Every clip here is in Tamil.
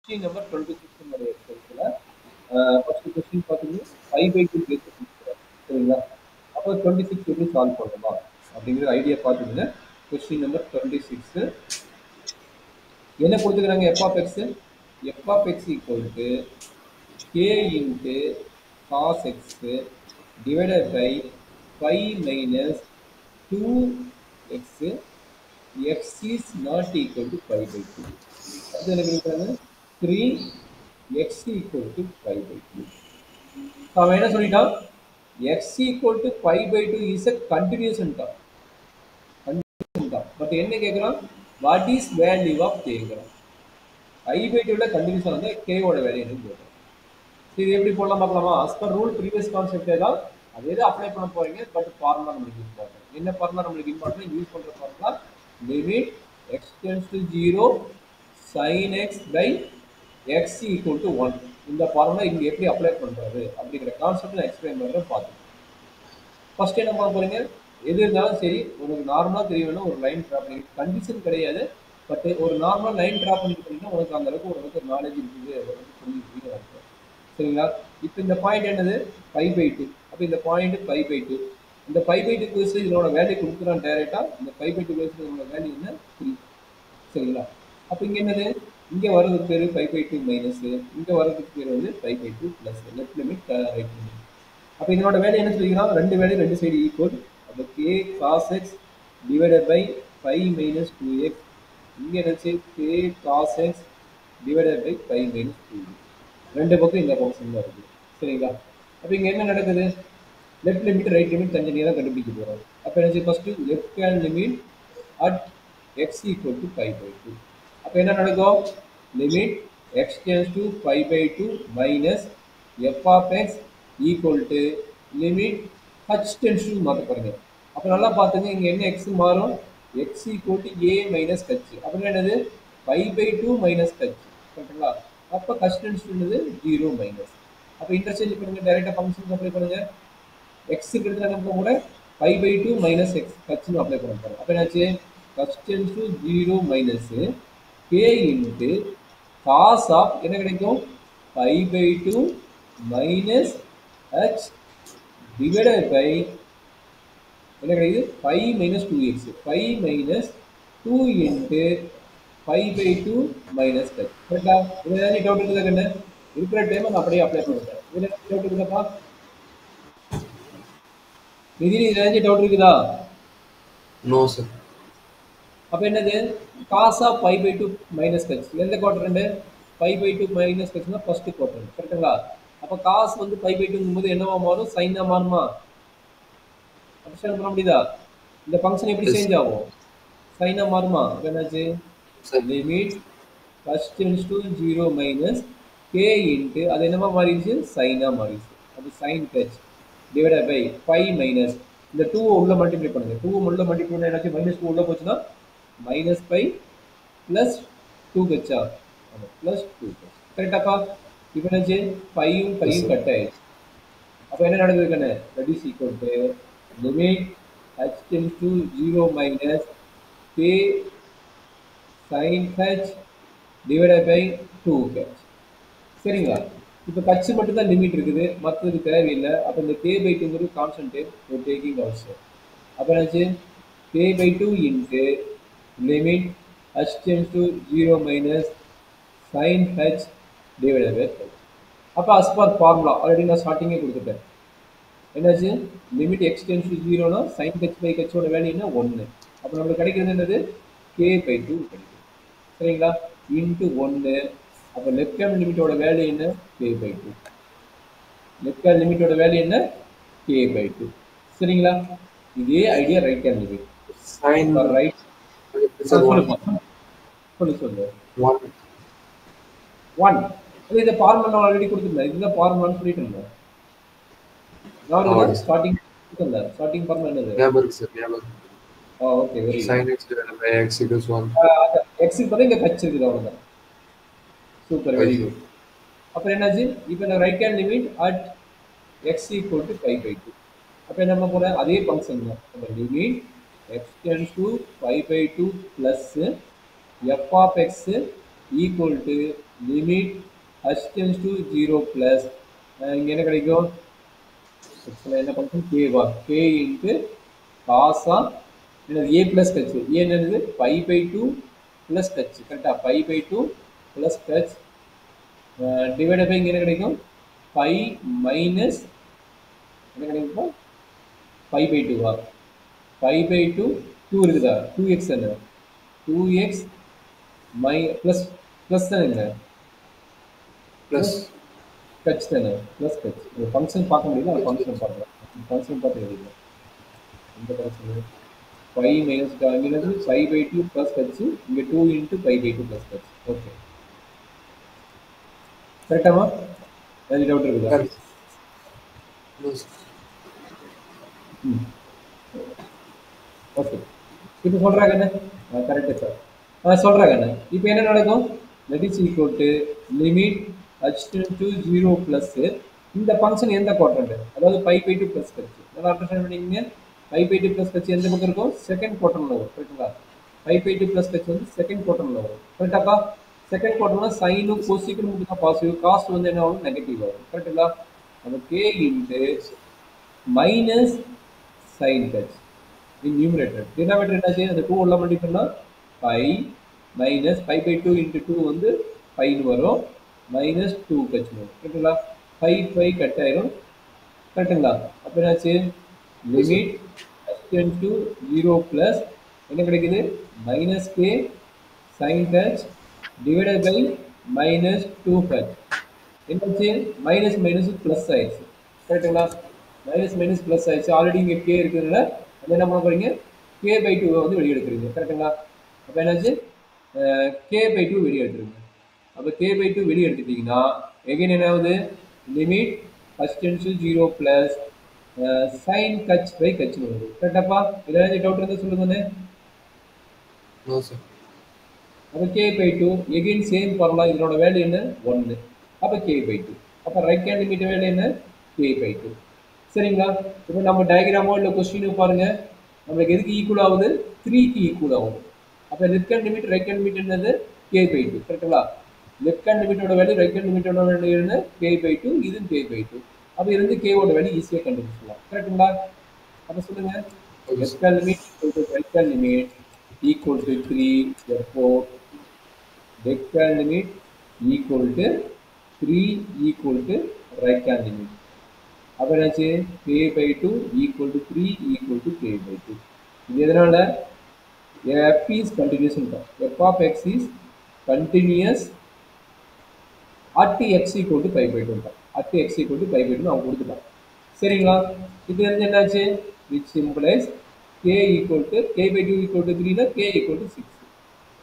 Question number 26 நம்முடைய எக்ஸசைஸ்ல ஃபர்ஸ்ட் क्वेश्चन பாத்தீங்கன்னா 5/2 கேஸ் கொடுத்துருக்காங்க சரிங்களா அப்போ 26 எப்படி சால்வ் பண்ணலாம் அப்படிங்கிற ஐடியா பாத்தீங்கன்னா क्वेश्चन நம்பர் 26 என்ன கொடுத்துருக்காங்க f of x equal to k into cos x divided by 5 minus 2x x is not equal to 5/2 அது என்ன கொடுக்குறாங்க 3x equal to 5/2 அவன் என்ன சொல்லிட்டான் x equal to 5/2 is a continuous தான் பட் என்ன கேட்குறான் வாட் இஸ் வேல்யூ ஆஃப் கேட்குறான் 5/2ல கண்டினியூஸாக வந்து கேவோட வேல்யூ என்ன கேட்குறான் இது எப்படி போடலாம் பார்க்கலாமா as per ரூல் ப்ரீவியஸ் கான்செப்டே தான் அதே தான் அப்ளை பண்ண போறீங்க பட் ஃபார்முலா நம்மளுக்கு இம்பார்ட்டன்ட் என்ன ஃபார்முலா நம்மளுக்கு இம்பார்ட்டன்ட் யூஸ் பண்ற formula limit x tends to 0 sin x by x equal to 1 இந்த ஃபார்முலா இங்க எப்படி அப்ளை பண்றது அப்படிங்கிற கான்செப்ட் நான் எக்ஸ்பிளைன் பண்றேன் பாருங்க ஃபர்ஸ்ட் என்ன பண்ண போறீங்க எது இருந்தாலும் சரி உங்களுக்கு நார்மலா தெரியணும் ஒரு லைன் டிரா பண்ணி கண்டிஷன் கிடையாது பட் ஒரு நார்மல் லைன் டிரா பண்ணிட்டீங்கன்னா உங்களுக்கு அந்த அளவுக்கு ஒரு நாலேஜ் இருக்குது ஒரு புரிஞ்சுக்கிறீங்க அர்த்தம் சரிங்களா இப்போ இந்த பாயிண்ட் என்னது 5/2 அப்போ இந்த பாயிண்ட் 5/2 இந்த 5/2 பேஸ் இதோட வேல்யூ கொடுக்குறான் டைரக்டா இந்த 5/2 பேஸ் இதோட வேல்யூ என்ன 3 சரிங்களா அப்போ இங்க என்னது இங்க வரதுக்கு பேரு 5/2 மைனஸ் இங்க வரதுக்கு பேர் வந்து 5/2 plus left limit right limit அப்போ இதனோட வேல்யூ என்ன சொல்லிக்கலாம் ரெண்டு வேல்யூ ரெண்டு சைடு ஈக்குவல் அப்போ k cos x divided by 5 minus 2x இங்க என்னச்சு k cos x divided by 5 minus 2x ரெண்டு பக்கம் இந்த பக்கம் தான் இருக்கு சரிங்களா அப்போ இங்க என்ன நடக்குது லெஃப்ட் லிமிட் ரைட் லிமிட் தனித்தனியாக தான் கண்டுபிடிக்க போறோம் அப்போ என்ன first left hand limit at x equal to 5/2 அப்போ என்ன நடக்கும் limit x tends to 5/2 minus f of x equal to limit h tends to மாத்த போறீங்க அப்ப நல்லா பாத்துங்க இங்க என்ன x மாறும் x equal to a minus h அப்படினா என்னது 5/2 minus h கரெக்ட்டா அப்ப h tends to என்னது 0 minus அப்ப இன்டர்சேஞ்ச் பண்ணுங்க டைரக்ட்டா ஃபங்க்ஷன் அப்ளை பண்ணுங்க x க்கு எடுத்து நம்ம கூட 5/2 minus x h னு அப்ளை பண்ண போறோம் அப்ப என்னாச்சு h tends to 0 minus k into cos of என்ன கிடைக்கும் 5/2 minus h divided by என்ன கிடைக்குது 5 minus 2x 5 minus 2 into 5/2 minus h கரெக்ட்டா இதுல ஏதாவது டவுட் இருக்குதா கண்ணு இருக்கிற டைம் நான் அப்படியே அப்ளை பண்ணுறேன் இதுல டவுட் இருக்குதாப்பா இதுல ஏதாவது டவுட் இருக்குதா நோ சார் அப்ப என்னது cos of 5/2 minus h எந்த குவாட்ரண்ட் 5/2 minus h னா ஃபர்ஸ்ட் குவாட்ரண்ட் கரெக்ட்டுங்களா அப்ப cos வந்து 5/2 ங்கும்போது என்னவா மாறும் sin ஆ மாறுமா அண்டர்ஸ்டாண்ட் பண்ண முடியுதா இந்த ஃபங்க்ஷன் எப்படி சேஞ்ச் ஆகும் sin ஆ மாறுமா அப்ப என்னாச்சு limit h tends to 0 minus k into அது என்னவா மாறிடுச்சு sin ஆ மாறிடுச்சு அப்ப sin h divided by 5 minus இந்த 2 உள்ள மல்டிப்ளை பண்ணுங்க 2 உள்ள மல்டிப்ளை பண்ணா என்னாச்சு -2 உள்ள போச்சுனா -5 plus 2h plus 2h கரெக்டாப்பா இப்போ என்னச்சு 5 கட் ஆயிடுச்சு அப்போ என்ன நடக்குது கண்ணு that is equal to limit h tends to 0 minus k sin h divided by 2h சரிங்களா இப்போ h மட்டும் தான் லிமிட் இருக்குது மற்றது தேவையில்லை அப்போ இந்த k/2ங்கிறது கான்ஸ்டன்ட் டேக்கிங் ஆல்சோ அப்போ என்னாச்சு k/2 into limit h tends to 0 minus sin h divided by 5 அப்போ as per formula ஆல்ரெடி நான் ஸ்டார்டிங்கே கொடுத்துட்டேன் என்னாச்சு லிமிட் x tends to 0 னா sin h by h ஓட வேல்யூ என்ன 1 அப்போ நமக்கு கிடைக்கிறது என்னது k/2 கிடைக்கும் சரிங்களா இன்டு 1 அப்போ லெஃப்ட் ஹேண்ட் லிமிட்டோட வேல்யூ என்ன k/2 லெஃப்ட் ஹேண்ட் லிமிட்டோட வேல்யூ என்ன k/2 சரிங்களா இதே idea right hand limit sin right சொல்லு 1 அது இந்த ஃபார்முலா ஆல்ரெடி கொடுத்துருந்தேன் இதுதான் ஃபார்முலான்னு சொல்லிட்டு இருந்தேன் ஸ்டார்டிங் கொடுத்தல ஸ்டார்டிங் ஃபார்முலா என்னது ஞாபகம் சார் ஞாபகம் okay very sin x divided by x equals 1 x க்கு பதிலா இங்க h இருக்குது அவ்வளவுதான் சூப்பர் வெரி குட் அப்புறம் என்னாச்சு இப்போ நான் right hand limit at x equal to 5/2 அப்ப என்ன பண்ண போறேன் அதே ஃபங்க்ஷன் தான் அப்ப limit x tends to 5/2 plus f of x equal to limit h tends to 0 plus இங்க என்ன கிடைக்கும் ஆக்சுவலாக என்ன ஃபங்க்ஷன் கேவா கே இன்ட்டு காசா என்னது ஏ ப்ளஸ் கச்சு ஏ என்னது பை பை டூ ப்ளஸ் கச்சு கரெக்டாக பை பை டூ ப்ளஸ் கச் டிவைட் பை இங்கே என்ன கிடைக்கும் பை மைனஸ் என்ன கிடைக்கும் பை பை டூவா பை பை டூ டூ இருக்குதா 2x என்ன 2x மை ப்ளஸ் ப்ளஸ் தானே plus கச் தானே ப்ளஸ் கச் ஃபங்க்ஷன் பார்க்க முடியல அந்த ஃபங்க்ஷன் பார்க்கலாம் ஃபங்க்ஷன் பார்த்து எழுதிக்கலாம் இந்த ஃபங்க்ஷன் பை மைனஸ் இங்கே பை பை டூ ப்ளஸ் கச்சு இங்கே 2 into pi by two plus கச் ஓகே கரெக்டாமா ஏதாவது டவுட் இருக்குதா no sir. ஓகே இப்போ சொல்கிறாங்க என்ன கரெக்டு சார் சொல்கிறாங்க என்ன இப்போ என்ன நடக்கும் that is equal to limit h to 0 plus இந்த ஃபங்க்ஷன் எந்த குவாட்ரண்ட் அதாவது பை பை டூ ப்ளஸ் கட்சி நல்லா அண்டர்ஸ்டாண்ட் பண்ணிங்க பை பை டூ ப்ளஸ் கட்சி எந்த பக்கம் இருக்கும் செகண்ட் குவார்டர்ல வரும் கரெக்டுங்களா பை பை டூ ப்ளஸ் கட்சி வந்து செகண்ட் குவார்டர்ல வரும் கரெக்டாப்பா செகண்ட் குவார்டர்னா சைனும் கோசிக்கும் மட்டும் தான் பாசிட்டிவ் காஸ்ட் வந்து என்ன ஆகும் நெகட்டிவ் வரும் கரெக்டுங்களா நம்ம கே இன்ட்டு மைனஸ் சைன் கட்சி in numerator denominator என்னாச்சு அந்த 2 உள்ள multiply by minus by by two into two வந்து பைன்னு வரும் மைனஸ் டூ கட்சி வரும் கரெக்டுங்களா பை பை கட் ஆயிரும் கரெக்டுங்களா அப்போ என்னாச்சு லிமிட் h டு 0 ப்ளஸ் என்ன கிடைக்குது மைனஸ் கே சைன் கச் டிவைடட் பை மைனஸ் டூ கச் என்னாச்சு மைனஸ் மைனஸ் ப்ளஸ் ஆயிடுச்சு கரெக்டுங்களா மைனஸ் மைனஸ் ப்ளஸ் ஆயிடுச்சு ஆல்ரெடி இங்கே கே இருக்கிறதுனால அது என்ன பண்ண போறீங்க கே பை டூவை வந்து வெளியே எடுக்கிறீங்க கரெக்டுங்களா அப்போ என்னாச்சு கே பை டூ வெளியே எடுத்துருங்க அப்போ கே பை டூ வெளியே எடுத்துட்டீங்கன்னா எகைன் என்ன ஆகுது limit first tends 0 plus sine கச் பை கச் வருது கரெக்டாப்பா ஏதாவது டவுட் இருந்தால் சொல்லுங்கண்ணே No sir. அப்போ k by two again same பண்ணலாம் இதனோட வேல்யூ என்ன 1 அப்போ கே பை டூ அப்போ ரைட் ஹேண்ட் லிமிட் வேல்யூ என்ன கே பை டூ சரிங்களா இப்போ நம்ம டயக்ராமோ இல்லை கொஸ்டினோ பாருங்க நம்மளுக்கு எதுக்கு ஈக்குவல் ஆகுது 3க்கு ஈக்குவல் ஆகுது அப்போ left hand limit right hand limit என்னது கே பை டூ கரெக்டுங்களா லெஃப்ட் ஹேண்ட் லிமிட்டோட வேல்யூ ரைட் ஹேண்ட் லிமிட்டோட வேல்யூ என்ன கே பை டூ இது கே பை டூ அப்போ இருந்து கேவோட வேல்யூ ஈஸியாக கண்டுபிடிச்சிடலாம் கரெக்டுங்களா அப்போ சொல்லுங்க left hand limit right hand limit equal to 3 therefore left hand limit equal to 3 equal to right hand limit அப்போ என்னாச்சு k by two equal to 3 equal to k by two இது எதனால f is continuous f of x is continuous at x equal to 5 by two at x equal to 5 by two அவன் கொடுத்துட்டான் சரிங்களா இது வந்து என்னாச்சு which simplifies k equal to k by two equal to 3னா கே ஈக்குவல் டு 6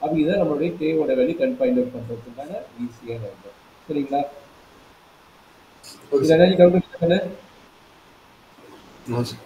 அப்போ இதுதான் நம்மளுடைய கேவோட வேல்யூ ஃபைண்ட் அவுட் பண்ணுறதுக்கான ஈஸியாக இருக்கும் சரிங்களா Okay. இதில் என்ன டவுட் இருக்குன்னு No sir.